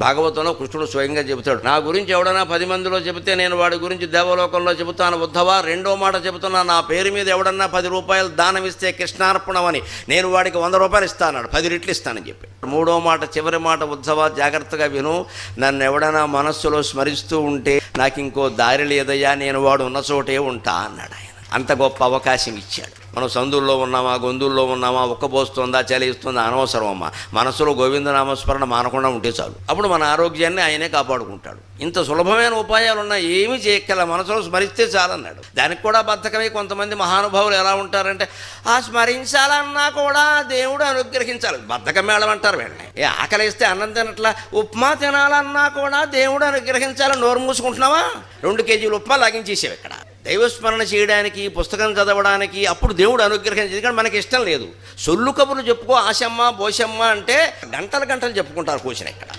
భాగవతంలో కృష్ణుడు స్వయంగా చెబుతాడు, నా గురించి ఎవడన్నా 10 మందిలో చెబితే నేను వాడి గురించి దేవలోకంలో చెబుతాను ఉద్ధవా. రెండో మాట చెబుతున్నా, నా పేరు మీద ఎవడన్నా 10 రూపాయలు దానం ఇస్తే కృష్ణార్పణమని నేను వాడికి 100 రూపాయలు ఇస్తాను, 10 రెట్లు ఇస్తానని చెప్పి. మూడో మాట, చివరి మాట, ఉద్ధవా జాగ్రత్తగా విను, నన్ను ఎవడన్నా మనస్సులో స్మరిస్తూ ఉంటే నాకు ఇంకో దారి లేదయ్యా, నేను వాడు ఉన్న చోటే ఉంటా అన్నాడు ఆయన. అంత గొప్ప అవకాశం ఇచ్చాడు. మనం సందుల్లో ఉన్నామా, గొంతుల్లో ఉన్నామా, ఉక్కబోస్తుందా, చలిస్తుందా అనవసరం అమ్మా. మనసులో గోవిందనామస్మరణ మానకుండా ఉంటే చాలు. అప్పుడు మన ఆరోగ్యాన్ని ఆయనే కాపాడుకుంటాడు. ఇంత సులభమైన ఉపాయాలు ఉన్నాయి, ఏమీ చేయక్కల, మనసులో స్మరిస్తే చాలన్నాడు. దానికి కూడా బద్ధకమై కొంతమంది మహానుభావులు ఎలా ఉంటారంటే, ఆ స్మరించాలన్నా కూడా దేవుడు అనుగ్రహించాలి, బద్ధకం మేళం అంటారు వీళ్ళని. ఆకలిస్తే అన్నం తినట్లా, ఉప్మా తినాలన్నా కూడా దేవుడు అనుగ్రహించాలని నోరు మూసుకుంటున్నావా? 2 కేజీలు ఉప్మా లాగించేసేవి ఇక్కడ. దైవస్మరణ చేయడానికి, పుస్తకం చదవడానికి అప్పుడు దేవుడు అనుగ్రహించి, ఎందుకంటే మనకి ఇష్టం లేదు. సొల్లు కబుర్లు చెప్పుకో, ఆశమ్మ బోషమ్మ అంటే గంటలు గంటలు చెప్పుకుంటారు కూర్చుని ఇక్కడ.